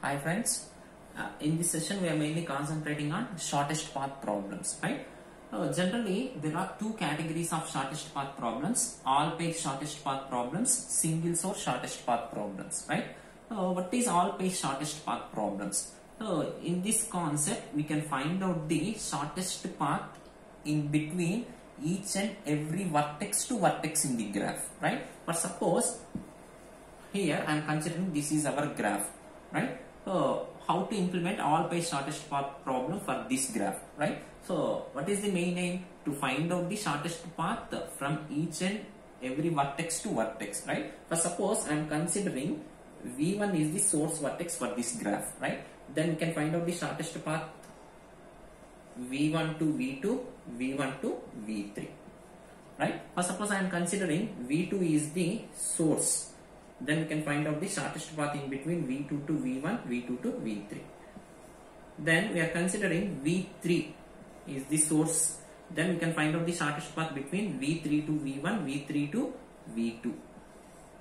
Hi friends, in this session we are mainly concentrating on shortest path problems, right? Generally there are two categories of shortest path problems: all page shortest path problems, single source shortest path problems, right? What is all page shortest path problems? In this concept we can find out the shortest path in between each and every vertex to vertex in the graph, right? But suppose here I am considering this is our graph, right? How to implement all page shortest path problem for this graph, right? So what is the main aim? To find out the shortest path from each and every vertex to vertex, right? For suppose I am considering V1 is the source vertex for this graph, right? Then we can find out the shortest path V1 to V2, V1 to V3, right? For suppose I am considering V2 is the source, then we can find out the shortest path in between V2 to V1, V2 to V3. Then we are considering V3 is the source, then we can find out the shortest path between V3 to V1, V3 to V2,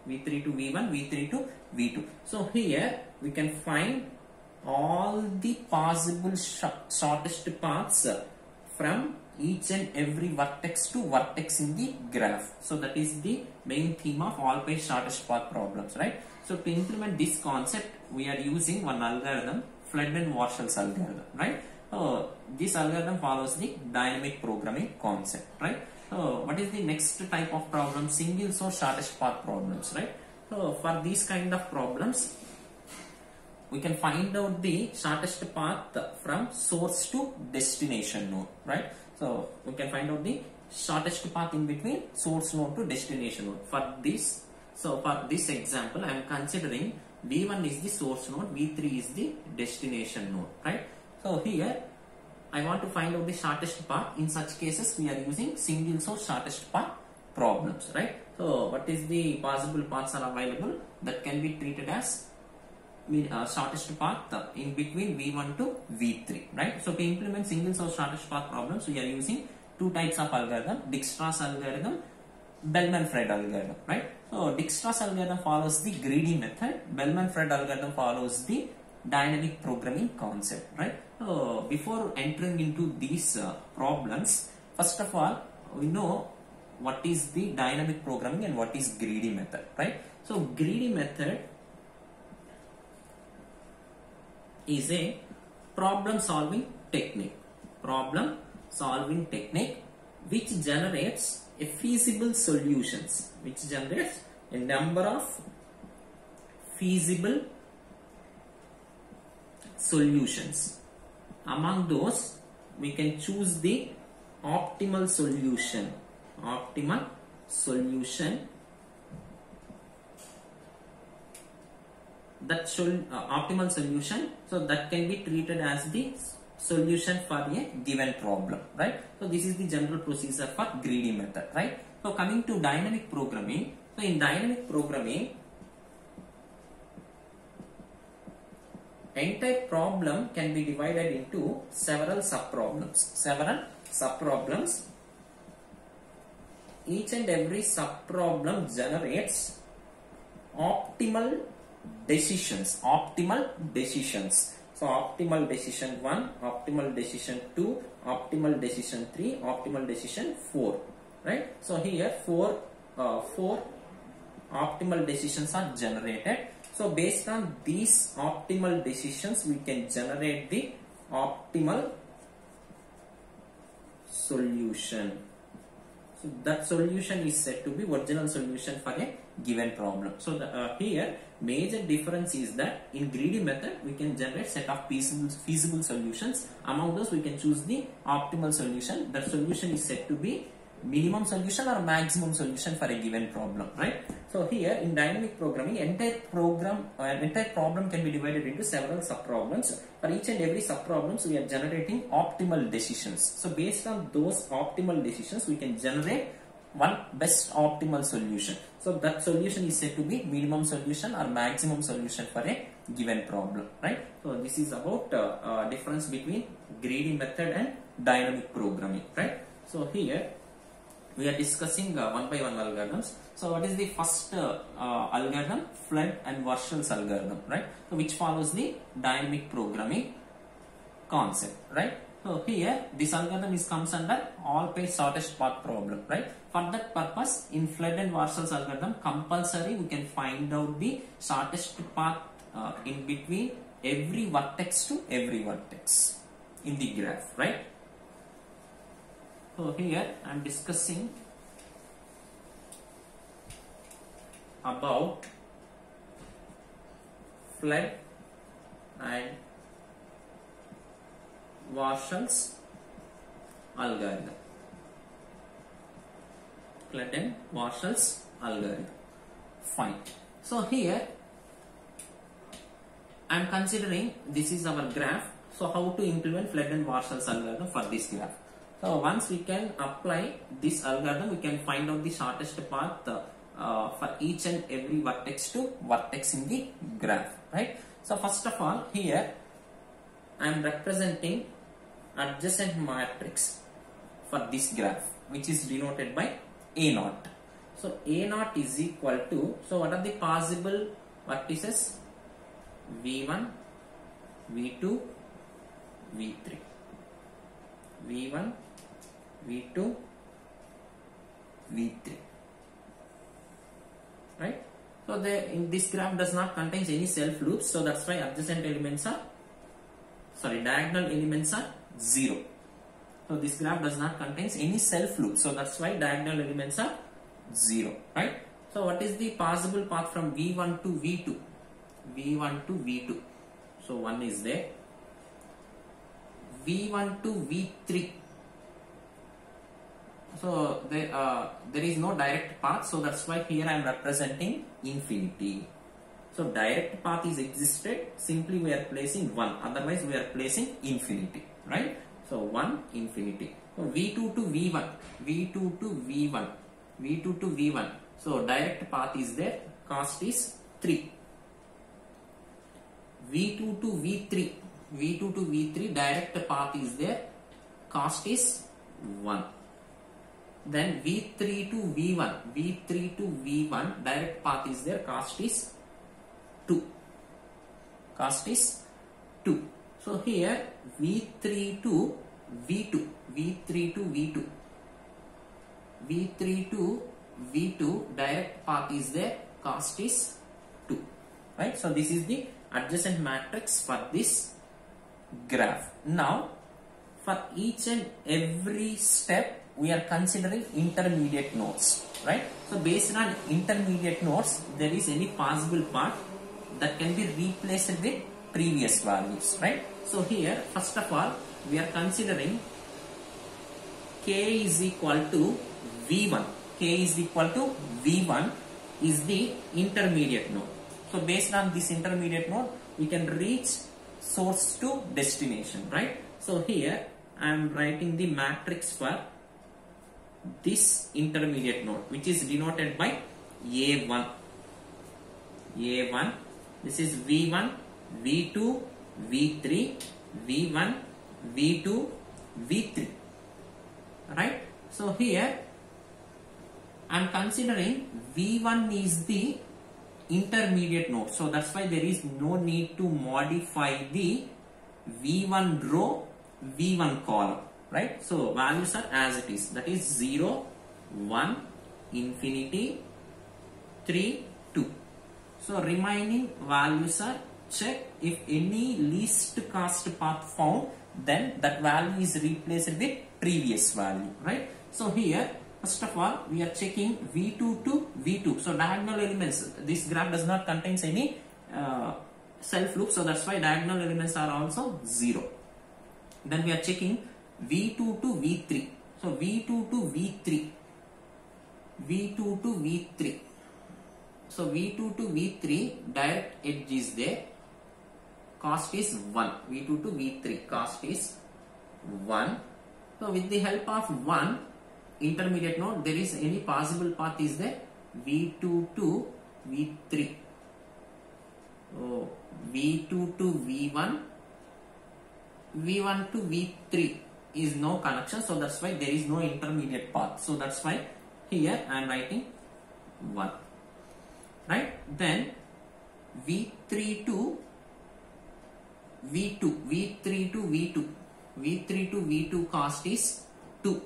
V3 to V1, V3 to V2. So here we can find all the possible shortest paths from each and every vertex to vertex in the graph. So that is the main theme of all page shortest path problems, right? So to implement this concept we are using one algorithm, Flood and Warshall's algorithm, right? This algorithm follows the dynamic programming concept, right? What is the next type of problem? Single source shortest path problems, right? For these kind of problems we can find out the shortest path from source to destination node, right? So we can find out the shortest path in between source node to destination node. For this, so for this example, I am considering V1 is the source node, V3 is the destination node, right? So here I want to find out the shortest path. In such cases, we are using single source shortest path problems, right? So what is the possible paths are available that can be treated as shortest path in between V1 to V3, right? So to implement single source shortest path problems, we are using two types of algorithm: Dijkstra's algorithm, Bellman-Fred algorithm, right? So Dijkstra's algorithm follows the greedy method, Bellman-Fred algorithm follows the dynamic programming concept, right? Before entering into these problems, first of all we know what is the dynamic programming and what is greedy method, right? So greedy method is a problem solving technique which generates a feasible solutions, which generates a number of feasible solutions. Among those we can choose the optimal solution that optimal solution, so that can be treated as the solution for a given problem, right? So this is the general procedure for greedy method, right? So coming to dynamic programming, so in dynamic programming entire problem can be divided into several subproblems. Each and every subproblem generates optimal decisions. So optimal decision 1, optimal decision 2, optimal decision 3, optimal decision 4, right? So here four optimal decisions are generated. So based on these optimal decisions we can generate the optimal solution. So that solution is said to be original solution for a given problem. So here major difference is that in greedy method we can generate set of feasible solutions. Among those we can choose the optimal solution. That solution is said to be minimum solution or maximum solution for a given problem, right? So here in dynamic programming entire problem can be divided into several subproblems. For each and every subproblems we are generating optimal decisions. So based on those optimal decisions we can generate one best optimal solution. So that solution is said to be minimum solution or maximum solution for a given problem, right? So this is about difference between greedy method and dynamic programming, right? So here we are discussing one by one algorithms. So what is the first algorithm? Flood and Warshall's algorithm, right? So which follows the dynamic programming concept, right? So here this algorithm comes under all page shortest path problem, right? For that purpose, in Flood and Warshall's algorithm, compulsory we can find out the shortest path in between every vertex to every vertex in the graph, right? So here I am discussing about Flood and Warshall's algorithm. Flood and Warshall's algorithm. Fine. So here I am considering this is our graph. So how to implement Flood and Warshall's algorithm for this graph? So once we can apply this algorithm, we can find out the shortest path for each and every vertex to vertex in the graph, right? So first of all, here I am representing adjacent matrix for this graph, which is denoted by A0. So A0 is equal to, so what are the possible vertices? V1, V2, V3. V1, V2, V3. Right? So in this graph does not contain any self loops, so that's why adjacent elements are, diagonal elements are 0. So this graph does not contain any self loop, so that's why diagonal elements are 0, right? So what is the possible path from V1 to V2? V1 to V2. So 1 is there. V1 to V3. So there is no direct path, so that's why here I am representing infinity. So direct path is existed, simply we are placing 1, otherwise we are placing infinity, right? So 1 infinity. So V2 to V1, V2 to V1, V2 to V1. So direct path is there, cost is 3. V2 to V3, V2 to V3, direct path is there, cost is 1. Then V3 to V1, V3 to V1, direct path is there, cost is 2. Cost is 2. So here V3 to V2, V3 to V2, V3 to V2, direct path is there, cost is 2. Right? So this is the adjacent matrix for this graph. Now for each and every step we are considering intermediate nodes, right? So based on intermediate nodes, there is any possible path that can be replaced with previous values, right? So here first of all we are considering k is equal to V1. K is equal to V1 is the intermediate node. So based on this intermediate node, we can reach source to destination, right? So here I am writing the matrix for this intermediate node, which is denoted by A1. A1. This is V1, V2, V3, V1, V2, V3. Right? So here I am considering V1 is the intermediate node, so that's why there is no need to modify the V1 row, V1 column, right? So values are as it is, that is 0, 1, infinity, 3, 2. So remaining values are checked. If any least cost path found, then that value is replaced with previous value, right? So here first of all we are checking V2 to V2. So diagonal elements, this graph does not contain any self loop, so that's why diagonal elements are also 0. Then we are checking V2 to V3. So V2 to V3, V2 to V3. So V2 to V3, direct edge is there, cost is 1. V2 to V3, cost is 1. So with the help of 1 intermediate node, there is any possible path is there, V2 to V3. V2 to V1, V1 to V3. is no connection, so that's why there is no intermediate path. So that's why here I am writing 1. Right? Then V3 to V2, V3 to V2, V3 to V2 cost is 2.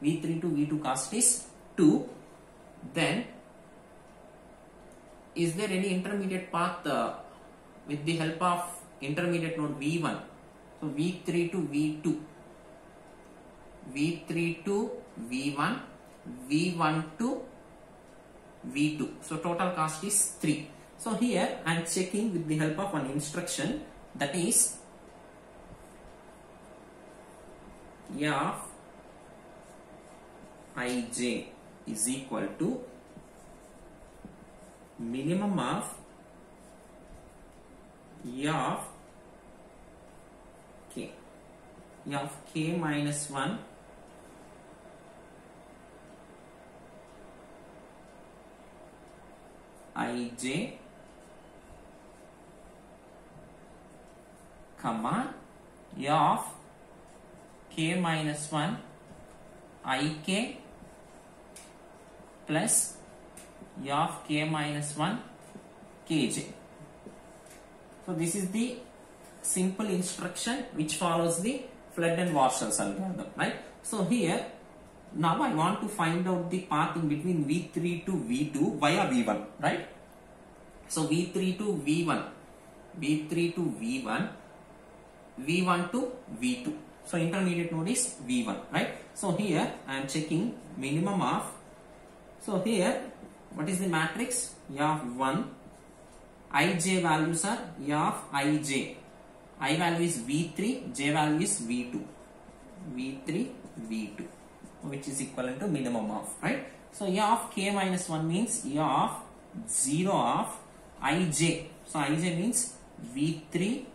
V3 to V2 cost is 2. Then is there any intermediate path with the help of intermediate node V1? So V3 to V2, V3 to V1, V1 to V2. So total cost is 3. So here I am checking with the help of one instruction, that is f ij is equal to minimum of of k minus 1 ij comma of k minus 1 ik plus of k minus 1 kj. So this is the simple instruction which follows the Flood and Warshall's algorithm, right? So here now I want to find out the path in between V3 to V2 via V1, right? So V3 to V1, V3 to V1, V1 to V2. So intermediate node is V1, right? So here I am checking minimum of, so here what is the matrix? Of 1, ij values are of ij, I value is V3, j value is V2, V3, V2, which is equivalent to minimum of, right? So of k minus 1 means of 0 of ij. So ij means V3,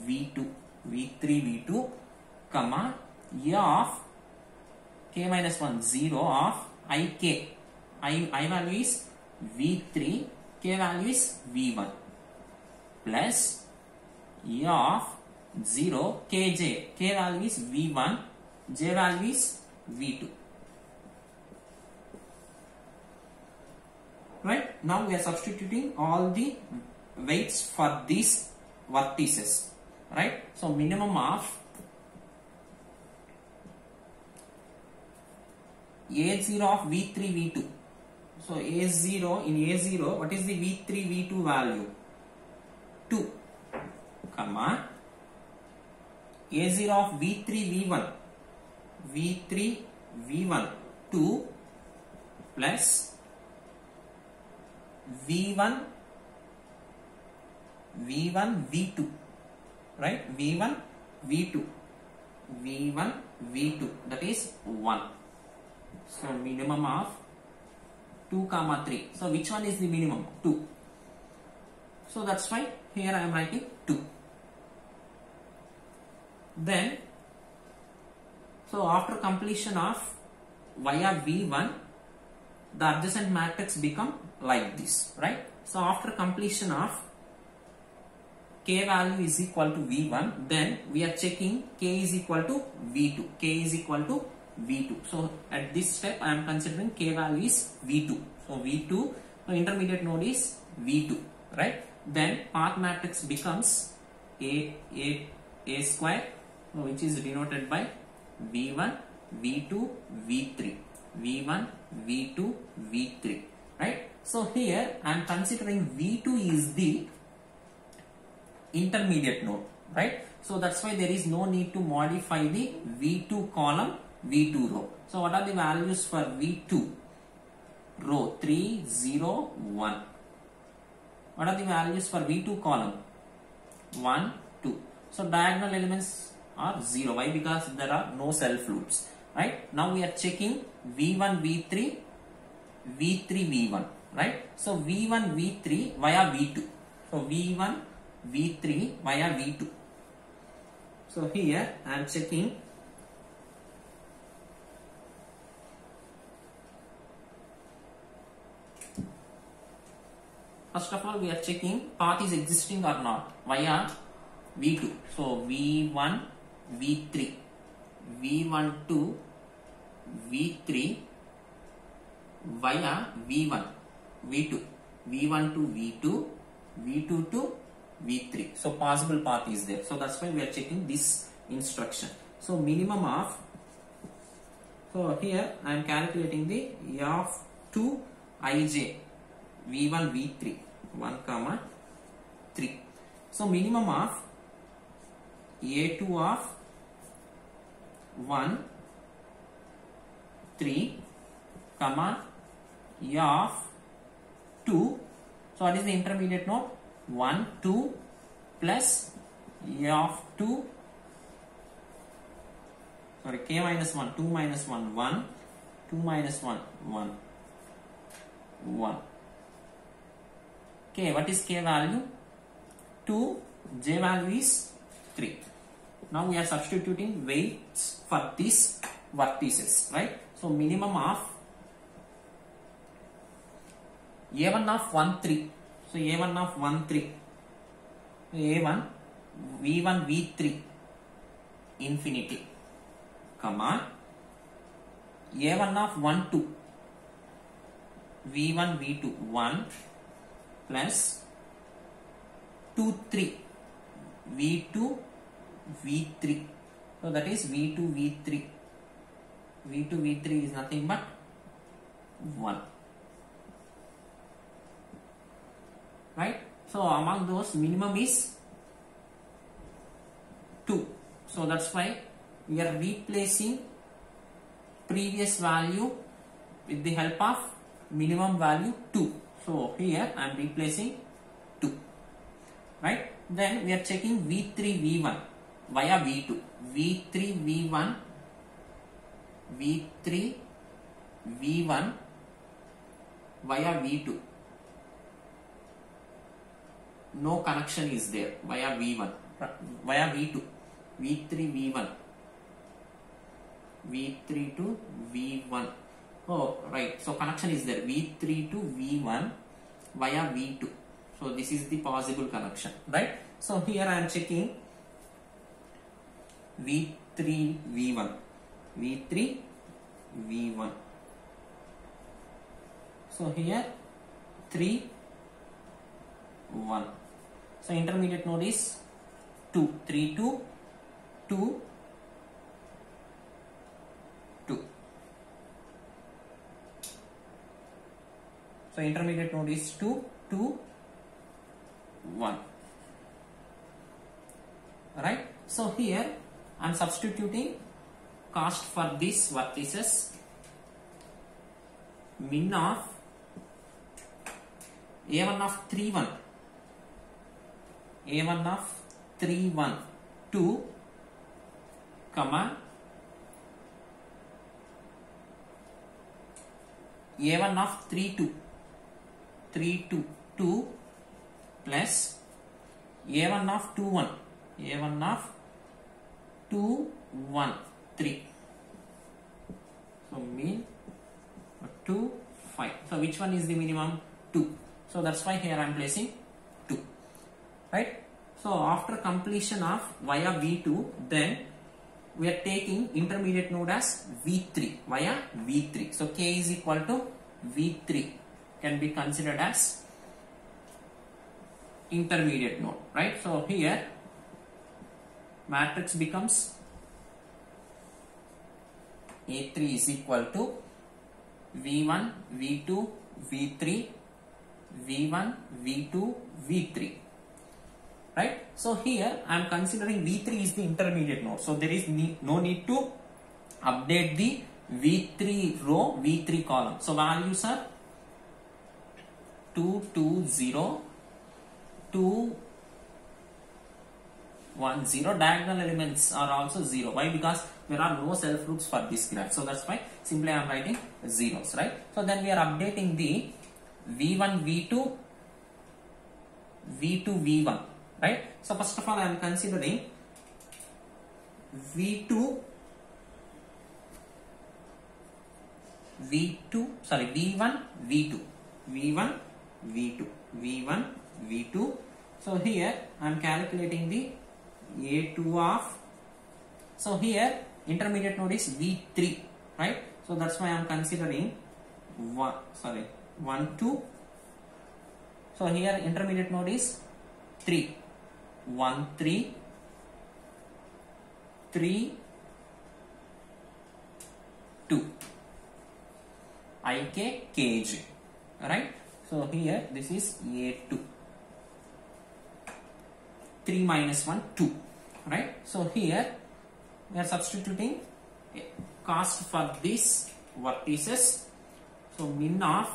V2, V3, V2, comma of k minus 1 0 of ik. I value is V3, k value is V1, plus of 0 kj, k value is V1, j value is V2. Right? Now we are substituting all the weights for these vertices. Right? So minimum of A0 of V3, V2. So A0, in A0, what is the V3, V2 value? 2, comma A0 of V3, V1, V3, V1, 2 plus V1, V1, V2, right? V1, V2, V1, V2, that is 1. So minimum of 2, 3. So which one is the minimum? 2. So that's why here I am writing 2. Then, so after completion of via V1, the adjacent matrix become like this, right? So after completion of k value is equal to V1, then we are checking k is equal to V2. K is equal to V2. So at this step I am considering k value is V2. So V2, so intermediate node is V2, right? Then path matrix becomes A square, which is denoted by V1, V2, V3, V1, V2, V3, right? So here I am considering V2 is the intermediate node, right? So that's why there is no need to modify the V2 column, V2 row. So what are the values for V2? Row 3, 0, 1. What are the values for V2 column? 1, 2. So diagonal elements are 0. Why? Because there are no self loops, right? Now we are checking V1, V3, V3, V1, right? So V1, V3 via V2. So V1, V3 via V2. So here I am checking first of all we are checking path is existing or not via V2. So V1, V3, V1 to V3 via V1, V2, V1 to V2, V2 to V3. So possible path is there. So that's why we are checking this instruction. So minimum of, so here I am calculating the A of 2 ij V1 V3 1 comma 3. So minimum of A2 of 1 3 comma A of 2. So what is the intermediate node? 1 2 plus A of 2, sorry, k minus 1, 2 minus 1 1, 2 minus 1 1 1. K, what is k value? 2, j value is 3. Now we are substituting weights for these vertices, right? So minimum of A1 of 1 3. So A1 of 1 3. A1 V1 V3 infinity, comma A1 of 1 2 V1 V2 1 plus 2 3 V2 V3. So that is V2 V3. V2 V3 is nothing but 1. Right? So among those, minimum is 2. So that's why we are replacing previous value with the help of minimum value 2. So here I am replacing 2. Right? Then we are checking V3 V1 via V2. V3 V1 V3 V1 via V2. No connection is there via V1, via V2. V3 V1 V3 to V1. Oh right, so connection is there, V3 to V1 via V2. So this is the possible connection, right? So here I am checking V3 V1 V3 V1. So here 3 1. So intermediate node is 2, 3 2 2 2. So intermediate node is 2 2 1. Right? So here I am substituting cost for these vertices. Min of A1 of 3 1, A1 of 3 1 2, comma A1 of 3 2 3 2 2 plus A1 of 2 1, A1 of 2 1 3. So mean 2 5. So which one is the minimum? 2. So that's why here I am placing 2. Right? So after completion of via V2, then we are taking intermediate node as V3 via V3. So K is equal to V3 can be considered as intermediate node, right? So here matrix becomes A3 is equal to V1 V2 V3 V1 V2 V3, right? So here I am considering V3 is the intermediate node, so there is no need to update the V3 row, V3 column. So values are 2 2 0 2 1 0. Diagonal elements are also 0. Why? Because there are no self roots for this graph. So that's why simply I am writing zeros, right? So then we are updating the V1 V2 V2 V1, right? So first of all I am considering V1 V2 V1 V2. So here I am calculating the A2 of, so here intermediate node is V3, right? So that's why I am considering 1, 2. So here intermediate node is 3, 1, 3, 3, 2, IK, KJ, right? So here this is A2, 3 minus 1, 2, right? So here we are substituting cost for these vertices. So min of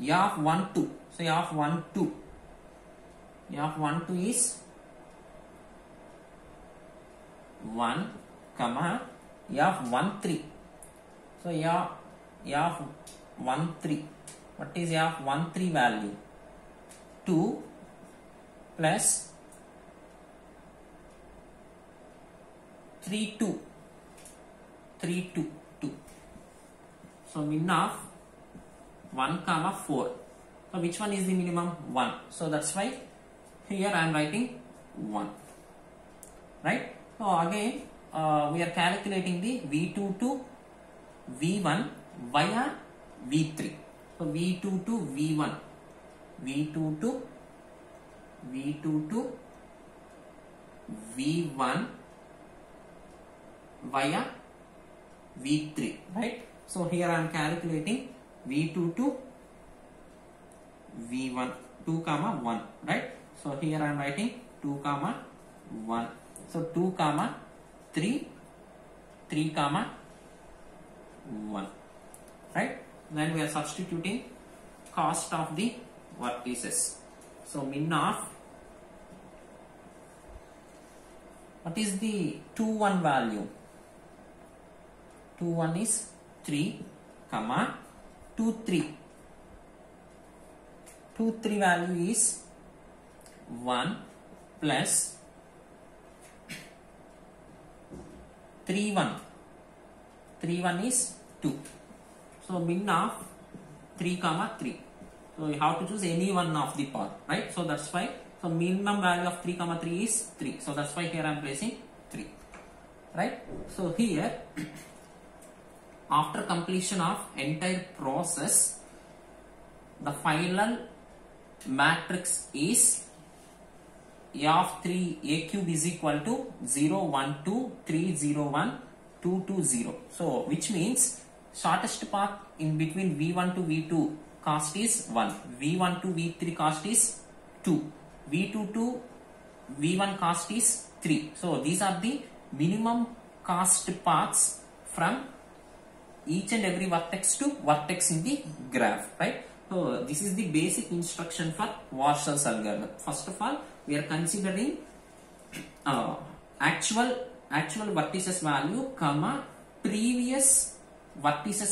A of 1, 2. So A of 1, 2. A of 1, 2 is 1, comma, A of 1, 3. So A of 1, 3. What is A of 1, 3 value? 2 plus 3, 2. 3, 2, 2. So min of 1, comma 4. So which one is the minimum? 1. So that's why here I am writing 1. Right? So again we are calculating the V2 to V1 via V3. So V2 to V1. V2 to V1 via V3, right? So here I am calculating V2 to V1, 2 comma 1, right? So here I am writing 2 comma 1. So 2 comma 3, 3 comma 1, right? Then we are substituting cost of the vertices. So min of, what is the 2, 1 value? 2, 1 is 3, comma 2, 3. 2, 3 value is 1 plus 3, 1. 3, 1 is 2. So min of 3, comma 3. So you have to choose any one of the path, right? So that's why, so minimum value of 3, comma 3 is 3. So that's why here I am placing 3, right? So here, after completion of entire process, the final matrix is A of 3, A cube is equal to 0, 1, 2, 3, 0, 1, 2, 2, 0. So which means shortest path in between V1 to V2 cost is 1, V1 to V3 cost is 2, V2 to V1 cost is 3. So these are the minimum cost paths from each and every vertex to vertex in the graph, right? So this is the basic instruction for Warshall's algorithm. First of all, we are considering actual vertices value, comma previous vertices